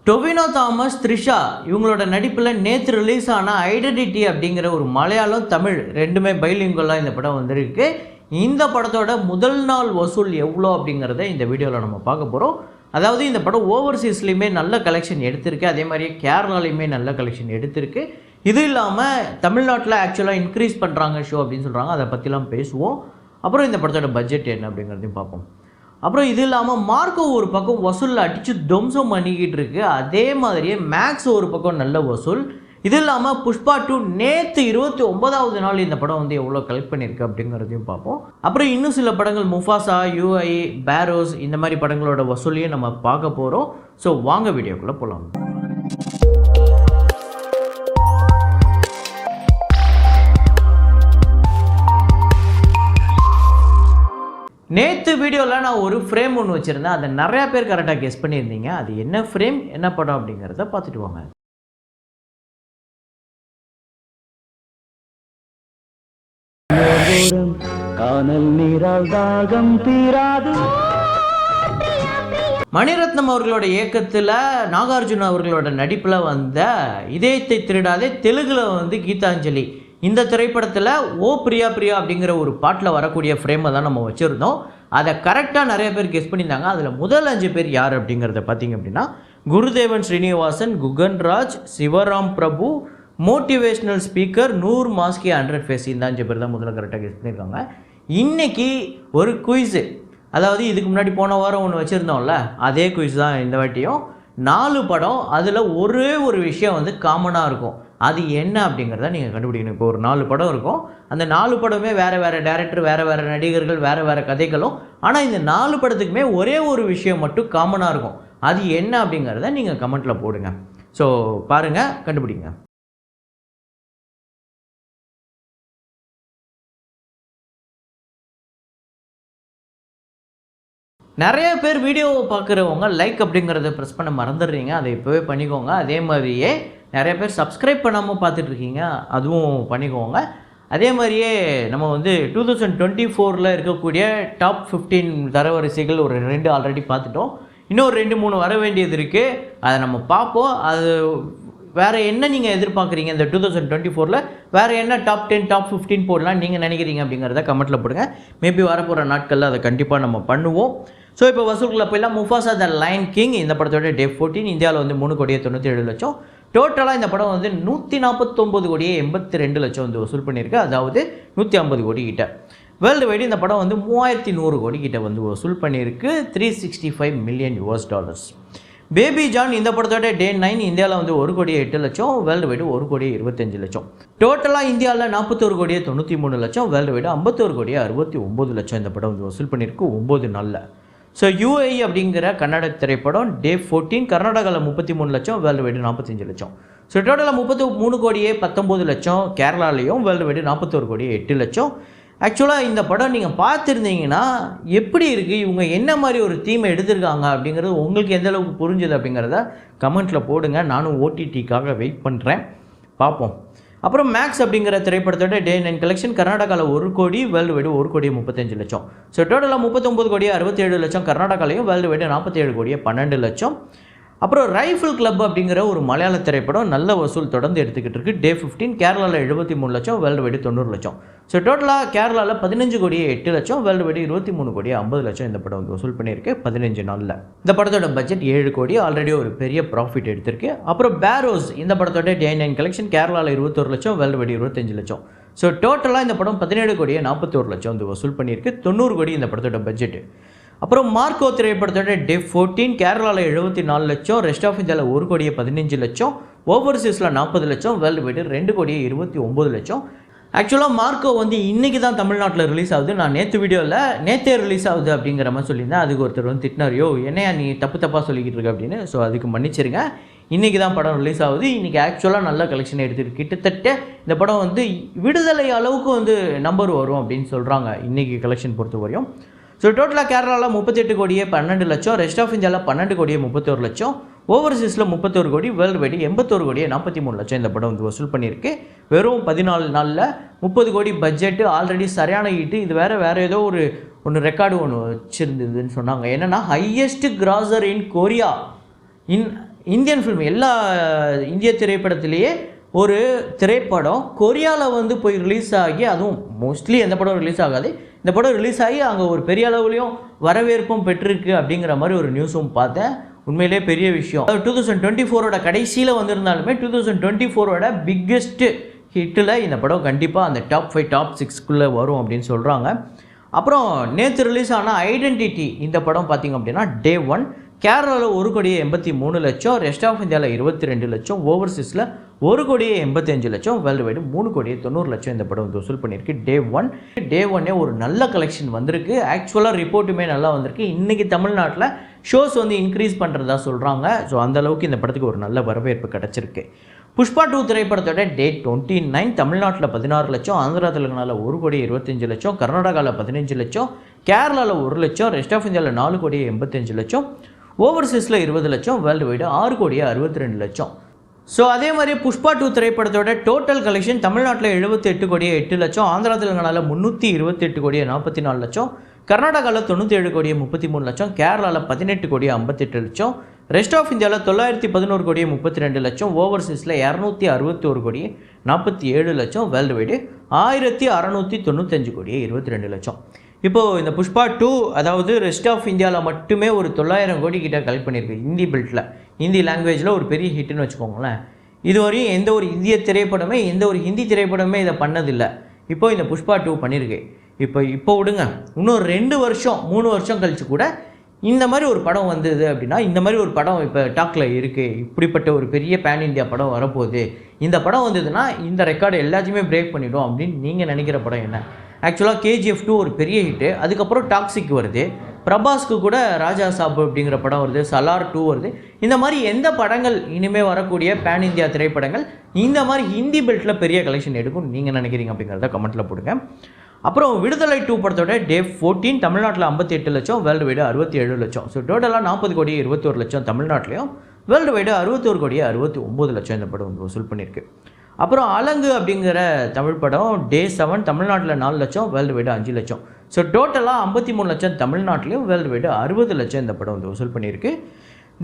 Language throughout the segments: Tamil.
டொவினோ தாமஸ், த்ரிஷா இவங்களோட நடிப்பில் நேற்று ரிலீஸ் ஆன ஐடென்டிட்டி அப்படிங்கிற ஒரு மலையாளம் தமிழ் ரெண்டுமே பைலிங்குவலாக இந்த படம் வந்திருக்கு. இந்த படத்தோட முதல் நாள் வசூல் எவ்வளோ அப்படிங்கிறத இந்த வீடியோவில் நம்ம பார்க்க போகிறோம். அதாவது இந்த படம் ஓவர்சீஸ்லேயுமே நல்ல கலெக்ஷன் எடுத்திருக்கு, அதே மாதிரியே கேரளாலையுமே நல்ல கலெக்ஷன் எடுத்திருக்கு. இது இல்லாமல் தமிழ்நாட்டில் ஆக்சுவலாக இன்க்ரீஸ் பண்ணுறாங்க ஷோ அப்படின்னு சொல்கிறாங்க, அதை பற்றிலாம் பேசுவோம். அப்புறம் இந்த படத்தோட பட்ஜெட் என்ன அப்படிங்கிறதையும் பார்ப்போம். அப்புறம் இது இல்லாமல் மார்க்கோ ஒரு பக்கம் வசூலில் அடித்து துவம்சம் பண்ணிக்கிட்டு இருக்கு, அதே மாதிரியே மேக்ஸ் ஒரு பக்கம் நல்ல வசூல். இது இல்லாமல் புஷ்பா 2 நேற்று 29வது நாள் இந்த படம் வந்து எவ்வளோ கலெக்ட் பண்ணியிருக்கு அப்படிங்கிறதையும் பார்ப்போம். அப்புறம் இன்னும் சில படங்கள் முஃபாசா, யூஐ, பேரோஸ் இந்த மாதிரி படங்களோட வசூலையும் நம்ம பார்க்க போகிறோம். ஸோ வாங்க வீடியோக்குள்ளே போகலாம். நேற்று வீடியோவில் நான் ஒரு ஃப்ரேம் ஒன்று வச்சுருந்தேன், அதை நிறையா பேர் கரெக்டாக கெஸ் பண்ணியிருந்தீங்க. அது என்ன ஃப்ரேம், என்ன படம் அப்படிங்கிறத பார்த்துட்டு வாங்க. மணிரத்னம் அவர்களோட இயக்கத்தில் நாகார்ஜுன அவர்களோட நடிப்பில் வந்த இதயத்தை திருடாதே தெலுங்கில் வந்து கீதாஞ்சலி, இந்த திரைப்படத்தில் ஓ பிரியா பிரியா அப்படிங்கிற ஒரு பாட்டில் வரக்கூடிய ஃப்ரேமை தான் நம்ம வச்சுருந்தோம். அதை கரெக்டாக நிறைய பேர் கெஸ் பண்ணியிருந்தாங்க. அதில் முதல் 5 பேர் யார் அப்படிங்கிறத பார்த்திங்க அப்படின்னா குருதேவன் ஸ்ரீனிவாசன், குகன்ராஜ், சிவராம் பிரபு, மோட்டிவேஷ்னல் ஸ்பீக்கர், நூர் மாஸ்கி, 100 ஃபேஸ், இந்த 5 பேர் தான் முதல்ல கரெக்டாக கெஸ் பண்ணியிருக்காங்க. இன்றைக்கி ஒரு குயிஸு, அதாவது இதுக்கு முன்னாடி போன வாரம் ஒன்று வச்சுருந்தோம்ல, அதே குயிஸ் தான் இந்த வாட்டியும். 4 படம், அதில் ஒரே ஒரு விஷயம் வந்து காமனாக இருக்கும். அது என்ன அப்படிங்கிறத நீங்கள் கண்டுபிடிக்கணும். இப்போ ஒரு 4 படம் இருக்கும், அந்த 4 படமே வேறு வேறு டேரக்டர், வேறு வேறு நடிகர்கள், வேறு வேறு கதைகளும். ஆனால் இந்த 4 படத்துக்குமே ஒரே ஒரு விஷயம் மட்டும் காமனாக இருக்கும். அது என்ன அப்படிங்கிறத நீங்கள் கமெண்ட்டில் போடுங்க. ஸோ பாருங்கள், கண்டுபிடிங்க. நிறைய பேர் வீடியோவை பார்க்குறவங்க லைக் அப்படிங்கிறத ப்ரெஸ் பண்ண மறந்துடுறீங்க, அதை இப்போவே பண்ணிக்கோங்க. அதே மாதிரியே நிறைய பேர் சப்ஸ்கிரைப் பண்ணாமல் பார்த்துட்ருக்கீங்க, அதுவும் பண்ணிக்கோங்க. அதே மாதிரியே நம்ம வந்து 2024 இருக்கக்கூடிய டாப் 15 தரவரிசைகள் ஒரு 2 ஆல்ரெடி பார்த்துட்டோம். இன்னும் 2-3 வர வேண்டியது இருக்குது, அதை நம்ம பார்ப்போம். அது வேறு என்ன நீங்கள் எதிர்பார்க்குறீங்க இந்த 2024 வேறு என்ன டாப் 10 டாப் 15 போடலாம் நீங்கள் நினைக்கிறீங்க அப்படிங்கிறத கமெண்ட்டில் போடுங்க. மேபி வரப்போகிற நாட்களில் அதை கண்டிப்பாக நம்ம பண்ணுவோம். ஸோ இப்போ வசூல்களை போயிடலாம். முஃபாசா த லயன் கிங் இந்த படத்தோட டே 14 இந்தியாவில் வந்து 3,97,00,000. டோட்டலாக இந்த படம் வந்து 149,82,00,000 வந்து வசூல் பண்ணியிருக்கு, அதாவது 150 கோடி கிட்ட. வேர்ல்டு வைடு இந்த படம் வந்து 3,100 கோடி கிட்ட வந்து வசூல் பண்ணியிருக்கு, $365 மில்லியன். பேபி ஜான் இந்த படத்தோட டே 9 இந்தியாவில் வந்து 1,08,00,000, வேர்ல்டு வைடு 1,25,00,000. டோட்டலாக இந்தியாவில் 41,93,00,000, வேர்ல்டு வைடு 51,69,00,000 இந்த படம் வந்து வசூல் பண்ணியிருக்கு 9 நாளில். ஸோ யூஐ அப்படிங்கிற கன்னட திரைப்படம் டே 14 கர்நாடகாவில் 33,00,000, வேர்ல்டு வைடு 45,00,000. ஸோ டோட்டலாக 33,19,00,000 கேரளாலையும், வேர்ல்டு வைடு 41,08,00,000. ஆக்சுவலாக இந்த படம் நீங்கள் பார்த்துருந்தீங்கன்னா எப்படி இருக்குது, இவங்க என்ன மாதிரி ஒரு தீமை எடுத்திருக்காங்க அப்படிங்கிறது உங்களுக்கு எந்த அளவுக்கு புரிஞ்சுது அப்படிங்கிறத கமெண்ட்டில் போடுங்க. நானும் ஓடிடிக்காக வெயிட் பண்ணுறேன், பார்ப்போம். அப்புறம் மேக்ஸ் அப்படிங்கிற திரைப்படத்தோட டே 9 கலெக்ஷன் கர்நாடகாவில் 1 கோடி, வேர்ல்டு வைடு 1,35,00,000. ஸோ டோட்டலாக 39,67,00,000 கர்நாடகாலையும், வேர்ல்டு வைடு 47,12,00,000. அப்புறம் ரைஃபிள் கிளப் அப்படிங்கிற ஒரு மலையாள திரைப்படம் நல்ல வசூல் தொடர்ந்து எடுத்துக்கிட்டு இருக்குது. டே 15 கேரளாவில் 73,00,000, வேர்ல்டு வைடு 90,00,000. ஸோ டோட்டலாக கேரளாவில் 15,08,00,000, வேர்ல்டு வைடு 23,50,00,000 இந்த படம் வந்து வசூல் பண்ணியிருக்கு 15 நாளில். இந்த படத்தோட பட்ஜெட் 7 கோடி, ஆல்ரெடி ஒரு பெரிய ப்ராஃபிட் எடுத்திருக்கு. அப்புறம் பேரோஸ் இந்த படத்தோட டே 9 கலெக்ஷன் கேரளாவில் 21,00,000, வேர்ல்டு வைடு 25,00,000. ஸோ டோட்டலாக இந்த படம் 17,41,00,000 வந்து வசூல் பண்ணியிருக்கு, 90 கோடி இந்த படத்தோட பட்ஜெட். அப்புறம் மார்க்கோ திரைப்படத்தோட டே 14 கேரளாவில் 74,00,000, ரெஸ்ட் ஆஃப் இந்தியாவில் 1,15,00,000, ஓவர்சீஸில் 40,00,000, வேர்ல்டு வைடு 2,29,00,000. ஆக்சுவலாக மார்க்கோ வந்து இன்றைக்கி தான் தமிழ்நாட்டில் ரிலீஸ் ஆகுது. நான் நேற்றே ரிலீஸ் ஆகுது அப்படிங்கிற மாதிரி சொல்லியிருந்தேன். அதுக்கு ஒருத்தர் வந்து திட்டினாரியோ, என்னையா நீ தப்பாக சொல்லிக்கிட்டு இருக்க அப்படின்னு. ஸோ அதுக்கு மன்னிச்சிருங்க. இன்றைக்கி தான் படம் ரிலீஸ் ஆகுது. இன்றைக்கி ஆக்சுவலாக நல்ல கலெக்ஷன் எடுத்துருக்கு. கிட்டத்தட்ட இந்த படம் வந்து விடுதலை அளவுக்கு வந்து நம்பர் வரும் அப்படின்னு சொல்கிறாங்க இன்றைக்கி கலெக்ஷன் பொறுத்த வரையும். ஸோ டோட்டலாக கேரளாவில் 38,12,00,000, ரெஸ்ட் ஆஃப் இந்தியாவில் 12,31,00,000, ஓவர்சீஸில் 31 கோடி, வேர்ல்டு வைடு 81,43,00,000 இந்த படம் வந்து வசூல் பண்ணியிருக்கு. வெறும் 14 நாளில் 30 கோடி பட்ஜெட்டு, ஆல்ரெடி சரியான ஹிட்டு. இது வேறு ஏதோ ஒன்று ரெக்கார்டு ஒன்று வச்சுருந்ததுன்னு சொன்னாங்க. என்னென்னா ஹையஸ்ட் கிராசர் இன் கொரியா இந்தியன் ஃபிலிம் எல்லா இந்திய திரைப்படத்திலேயே ஒரு திரைப்படம் கொரியாவில் வந்து போய் ரிலீஸ் ஆகி, அதுவும் மோஸ்ட்லி எந்த படம் ரிலீஸ் ஆகாது, இந்த படம் ரிலீஸ் ஆகி அங்கே ஒரு பெரிய அளவுலையும் வரவேற்பும் பெற்றிருக்கு அப்படிங்கிற மாதிரி ஒரு நியூஸும் பார்த்தேன். உண்மையிலே பெரிய விஷயம். 2024 கடைசியில் வந்திருந்தாலுமே 2024 பிக்கெஸ்ட்டு ஹிட்டில் இந்த படம் கண்டிப்பாக அந்த டாப் 5 டாப் 6க்குள்ளே வரும் அப்படின்னு சொல்கிறாங்க. அப்புறம் நேற்று ரிலீஸ் ஆன ஐடென்டிட்டி இந்த படம் பார்த்திங்க அப்படின்னா டே 1 கேரளாவில் 1,83,00,000, ரெஸ்ட் ஆஃப் இந்தியாவில் 22,00,000, ஓவர்சீஸில் 1,85,00,000, வேர்ல்டு வைடு 3,90,00,000 இந்த படம் வந்து வசூல் பண்ணியிருக்கு. டே ஒன்னே ஒரு நல்ல கலெக்ஷன் வந்திருக்கு. ஆக்சுவலாக ரிப்போர்ட்டுமே நல்லா வந்திருக்கு. இன்றைக்கி தமிழ்நாட்டில் ஷோஸ் வந்து இன்க்ரீஸ் பண்ணுறதா சொல்கிறாங்க. ஸோ அந்தளவுக்கு இந்த படத்துக்கு ஒரு நல்ல வரவேற்பு கிடச்சிருக்கு. புஷ்பா 2 திரைப்படத்தோட டேட் 29 தமிழ்நாட்டில் 16 லட்சம், ஆந்திரா தெலுங்கானாவில் 1,25,00,000, கர்நாடகாவில் 15 லட்சம், கேரளாவில் 1 லட்சம், ரெஸ்ட் ஆஃப் இந்தியாவில் 4,85,00,000, ஓவர்சீஸில் 20 லட்சம், வேர்ல்டு வைடு 6,62,00,000. ஸோ அதே மாதிரி புஷ்பா 2 திரைப்படத்தோட டோட்டல் கலெக்ஷன் தமிழ்நாட்டில் 78,08,00,000, ஆந்திரா தெலுங்கானாவில் 328,44,00,000, கர்நாடகாவில் 97,33,00,000, கேரளாவில் 18,58,00,000, ரெஸ்ட் ஆஃப் இந்தியாவில் 911,32,00,000, ஓவர்சீஸில் 261,47,00,000, வேர்ல்டு வைடு 1,695,22,00,000. இப்போது இந்த புஷ்பா 2 அதாவது ரெஸ்ட் ஆஃப் இந்தியாவில் மட்டுமே ஒரு 900 கோடி கிட்ட கலெக்ட் பண்ணியிருக்கு. ஹிந்தி பெல்ட்டில், ஹிந்தி லாங்குவேஜில் ஒரு பெரிய ஹிட்டுன்னு வச்சுக்கோங்களேன். இதுவரையும் எந்த ஒரு இந்திய திரைப்படமே, எந்த ஒரு ஹிந்தி திரைப்படமே இதை பண்ணதில்லை. இப்போது இந்த புஷ்பா 2 பண்ணியிருக்கு. இப்போ விடுங்க, இன்னும் 2 வருஷம் 3 வருஷம் கழித்து கூட இந்த மாதிரி ஒரு படம் வந்தது அப்படின்னா, இந்த மாதிரி ஒரு படம் இப்போ டாக்கில் இருக்குது, இப்படிப்பட்ட ஒரு பெரிய பேன் இந்தியா படம் வரப்போகுது, இந்த படம் வந்ததுன்னா இந்த ரெக்கார்டு எல்லாத்தையுமே பிரேக் பண்ணிவிடும் அப்படின்னு நீங்கள் நினைக்கிற படம் என்ன? ஆக்சுவலாக KGF 2 ஒரு பெரிய ஹிட்டு. அதுக்கப்புறம் டாக்ஸிக் வருது, பிரபாஸ்க்கு கூட ராஜா சாப் அப்படிங்கிற படம் வருது, சலார் 2 வருது. இந்த மாதிரி எந்த படங்கள் இனிமேல் வரக்கூடிய பேன் இந்தியா திரைப்படங்கள் இந்த மாதிரி ஹிந்தி பெல்ட்டில் பெரிய கலெக்ஷன் எடுக்கும் நீங்கள் நினைக்கிறீங்க அப்படிங்கிறத கமெண்ட்டில் போடுங்க. அப்புறம் விடுதலை 2 படத்தோட டே 14 தமிழ்நாட்டில் 58 லட்சம், வேர்ல்டு வைடு 67 லட்சம். ஸோ டோட்டலாக 40,21,00,000 தமிழ்நாட்டிலையும், வேர்ல்டு வைடு 61,69,00,000 இந்த படம் வந்து வசூல் பண்ணியிருக்கு. அப்புறம் அலங்கு அப்படிங்கிற தமிழ் படம் டே 7 தமிழ்நாட்டில் 4 லட்சம், வேர்ல்டு வைடு 5 லட்சம். ஸோ டோட்டலாக 53 லட்சம் தமிழ்நாட்டிலையும், வேர்ல்டு வைடு 60 லட்சம் இந்த படம் வந்து வசூல் பண்ணியிருக்கு.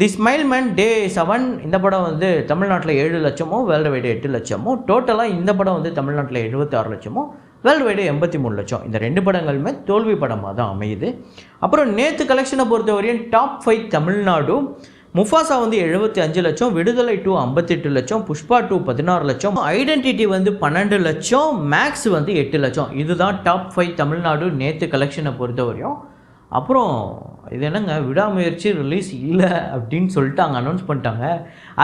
தி ஸ்மைல் மேன் டே 7 இந்த படம் வந்து தமிழ்நாட்டில் 7 லட்சமும், வேர்ல்டு வைடு 8 லட்சமும். டோட்டலாக இந்த படம் வந்து தமிழ்நாட்டில் 76 லட்சமும், வேர்ல்டு வைடு 83 லட்சம். இந்த 2 படங்களுமே தோல்வி படமாக தான் அமையுது. அப்புறம் நேற்று கலெக்ஷனை பொறுத்தவரையும் டாப் 5 தமிழ்நாடு, முஃபாசா வந்து 75 லட்சம், விடுதலை 2 58 லட்சம், புஷ்பா 2 16 லட்சம், ஐடென்டிட்டி வந்து 12 லட்சம், மேக்ஸ் வந்து 8 லட்சம். இதுதான் டாப் 5 தமிழ்நாடு நேற்று கலெக்ஷனை பொறுத்தவரையும். அப்புறம் இது என்னங்க, விடாமுயற்சி ரிலீஸ் இல்லை அப்படின்னு சொல்லிட்டாங்க, அனௌன்ஸ் பண்ணிட்டாங்க.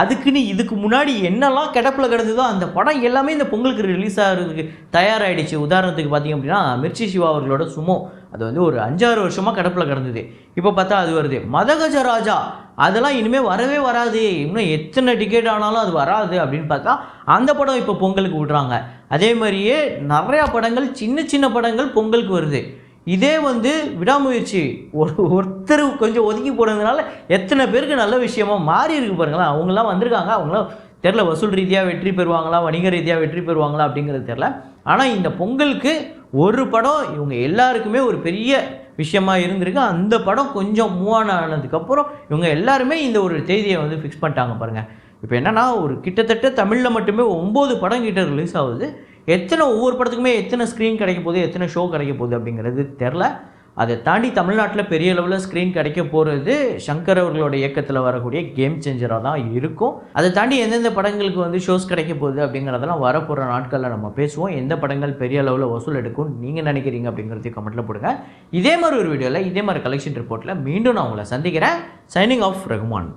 அதுக்குன்னு இதுக்கு முன்னாடி என்னெல்லாம் கிடப்பில் கிடந்ததோ அந்த படம் எல்லாமே இந்த பொங்கலுக்கு ரிலீஸ் ஆகிறதுக்கு தயாராகிடுச்சு. உதாரணத்துக்கு பார்த்திங்க அப்படின்னா மிர்ச்சி சிவா அவர்களோட சுமோ, அது வந்து ஒரு 5-6 வருஷமாக கிடப்பில் கிடந்தது. இப்போ பார்த்தா அது வருது. மதகஜ ராஜா அதெல்லாம் இனிமேல் வரவே வராது, இன்னும் எத்தனை டிக்கெட் ஆனாலும் அது வராது அப்படின்னு பார்த்தா அந்த படம் இப்போ பொங்கலுக்கு விடுறாங்க. அதே மாதிரியே நிறையா படங்கள், சின்ன சின்ன படங்கள் பொங்கலுக்கு வருது. இதே வந்து விடாமுயற்சி ஒருத்தர் கொஞ்சம் ஒதுக்கி போனதுனால எத்தனை பேருக்கு நல்ல விஷயமா மாறி இருக்கு பாருங்களேன். அவங்களாம் வந்திருக்காங்க, அவங்களாம் தெரில வசூல் ரீதியாக வெற்றி பெறுவாங்களா, வணிக ரீதியாக வெற்றி பெறுவாங்களா அப்படிங்கிறது தெரில. ஆனால் இந்த பொங்கலுக்கு ஒரு படம் இவங்க எல்லாருக்குமே ஒரு பெரிய விஷயமா இருந்திருக்கு. அந்த படம் கொஞ்சம் மூவ் ஆனதுக்கப்புறம் இவங்க எல்லாருமே இந்த ஒரு தேதியை வந்து ஃபிக்ஸ் பண்ணிட்டாங்க பாருங்கள். இப்போ என்னென்னா ஒரு கிட்டத்தட்ட தமிழில் மட்டுமே 9 படம் கிட்ட ரிலீஸ் ஆகுது. ஒவ்வொரு படத்துக்குமே எத்தனை ஸ்க்ரீன் கிடைக்க போகுது, எத்தனை ஷோ கிடைக்க போகுது அப்படிங்கிறது தெரில. அதை தாண்டி தமிழ்நாட்டில் பெரிய அளவில் ஸ்க்ரீன் கிடைக்க போகிறது சங்கர் அவர்களோட இயக்கத்தில் வரக்கூடிய கேம் சேஞ்சராக தான் இருக்கும். அதை தாண்டி எந்தெந்த படங்களுக்கு வந்து ஷோஸ் கிடைக்க போகுது அப்படிங்கிறதெல்லாம் வரப்போகிற நாட்களில் நம்ம பேசுவோம். எந்த படங்கள் பெரிய அளவில் வசூல் எடுக்கும் நீங்கள் நினைக்கிறீங்க அப்படிங்கிறதையும் கமெண்ட்டில் போடுங்க. இதே மாதிரி ஒரு வீடியோவில் இதே மாதிரி கலெக்ஷன் ரிப்போர்ட்டில் மீண்டும் நான் உங்களை சந்திக்கிறேன். Signing off Rahman.